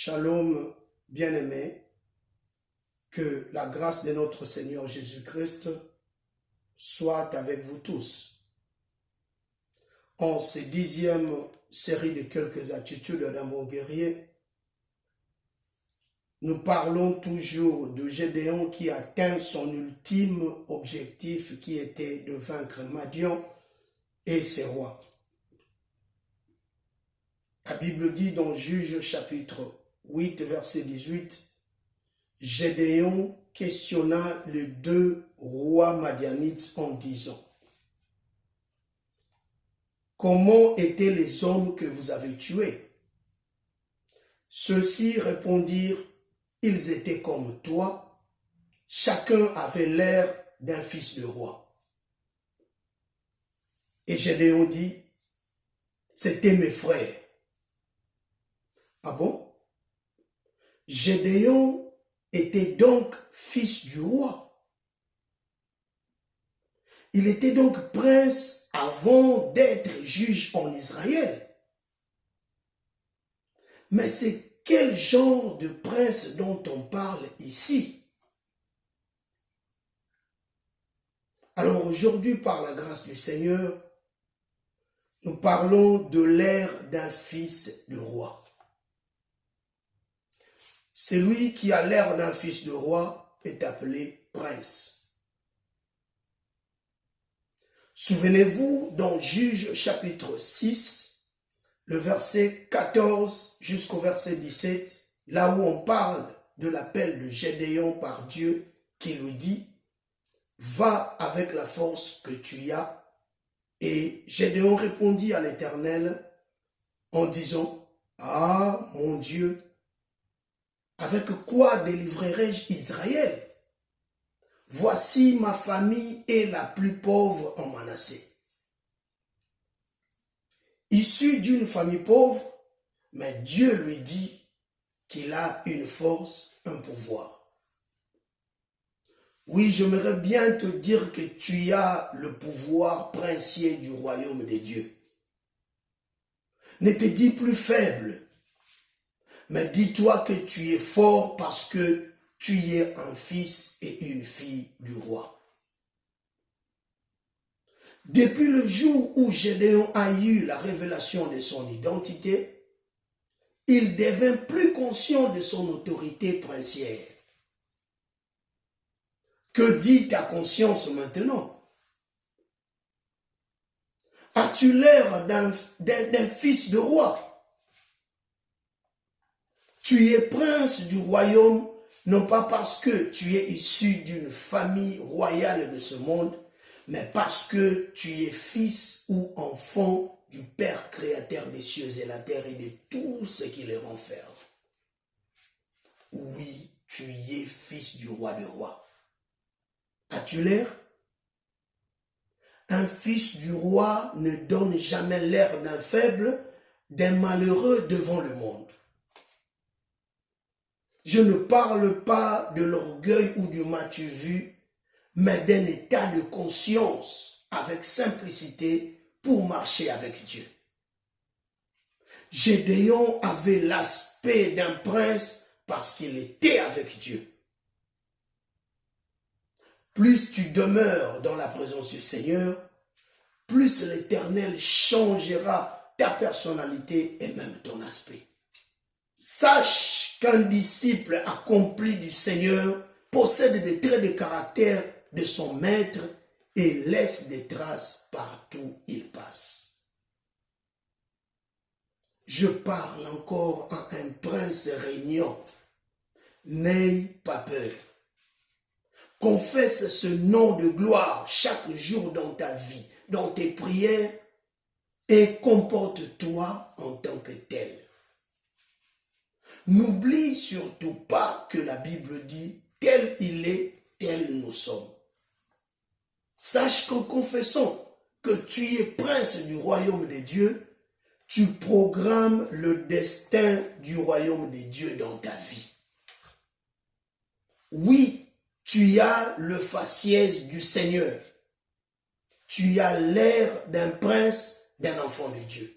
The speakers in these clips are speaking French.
Shalom, bien-aimés, que la grâce de notre Seigneur Jésus-Christ soit avec vous tous. En cette 10e série de quelques attitudes d'amour guerrier, nous parlons toujours de Gédéon qui atteint son ultime objectif qui était de vaincre Madian et ses rois. La Bible dit dans Juges chapitre 8, verset 18, Gédéon questionna les 2 rois madianites en disant, « Comment étaient les hommes que vous avez tués ?» Ceux-ci répondirent, « Ils étaient comme toi, chacun avait l'air d'un fils de roi. » Et Gédéon dit, « C'étaient mes frères. » Ah bon? Gédéon était donc fils du roi. Il était donc prince avant d'être juge en Israël. Mais c'est quel genre de prince dont on parle ici? Alors aujourd'hui, par la grâce du Seigneur, nous parlons de l'ère d'un fils de roi. Celui qui a l'air d'un fils de roi est appelé prince. Souvenez-vous, dans Juges chapitre 6, le verset 14 jusqu'au verset 17, là où on parle de l'appel de Gédéon par Dieu qui lui dit « Va avec la force que tu as ». Et Gédéon répondit à l'Éternel en disant « Ah, mon Dieu, avec quoi délivrerai-je Israël? Voici ma famille est la plus pauvre en Manassé. » Issu d'une famille pauvre, mais Dieu lui dit qu'il a une force, un pouvoir. Oui, j'aimerais bien te dire que tu as le pouvoir princier du royaume de Dieu. Ne te dis plus faible, mais dis-toi que tu es fort parce que tu es un fils et une fille du roi. Depuis le jour où Gédéon a eu la révélation de son identité, il devint plus conscient de son autorité princière. Que dit ta conscience maintenant? As-tu l'air d'un fils de roi? Tu es prince du royaume, non pas parce que tu es issu d'une famille royale de ce monde, mais parce que tu es fils ou enfant du Père créateur des cieux et la terre et de tout ce qui les renferme. Oui, tu es fils du roi des rois. As-tu l'air? Un fils du roi ne donne jamais l'air d'un faible, d'un malheureux devant le monde. Je ne parle pas de l'orgueil ou du m'as-tu vu, mais d'un état de conscience avec simplicité pour marcher avec Dieu. Gédéon avait l'aspect d'un prince parce qu'il était avec Dieu. Plus tu demeures dans la présence du Seigneur, plus l'Éternel changera ta personnalité et même ton aspect. Sache qu'un disciple accompli du Seigneur possède des traits de caractère de son maître et laisse des traces partout où il passe. Je parle encore à un prince régnant. N'aie pas peur. Confesse ce nom de gloire chaque jour dans ta vie, dans tes prières, et comporte-toi en tant que tel. N'oublie surtout pas que la Bible dit « tel il est, tel nous sommes ». Sache qu'en confessant que tu es prince du royaume de Dieu, tu programmes le destin du royaume de Dieu dans ta vie. Oui, tu as le faciès du Seigneur. Tu as l'air d'un prince, d'un enfant de Dieu.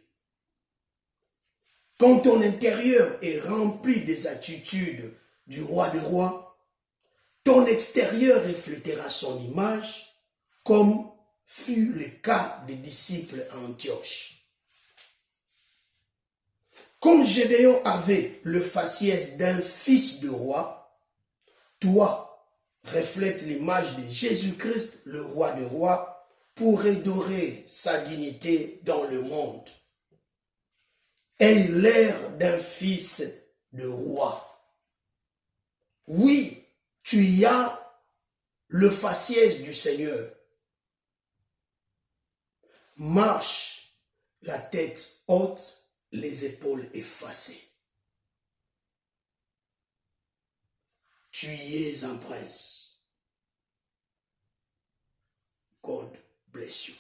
Quand ton intérieur est rempli des attitudes du roi des rois, ton extérieur reflétera son image, comme fut le cas des disciples à Antioche. Comme Gédéon avait le faciès d'un fils de roi, toi, reflète l'image de Jésus-Christ, le roi des rois, pour redorer sa dignité dans le monde. Aie l'air d'un fils de roi. Oui, tu y as le faciès du Seigneur. Marche, la tête haute, les épaules effacées. Tu y es un prince. God bless you.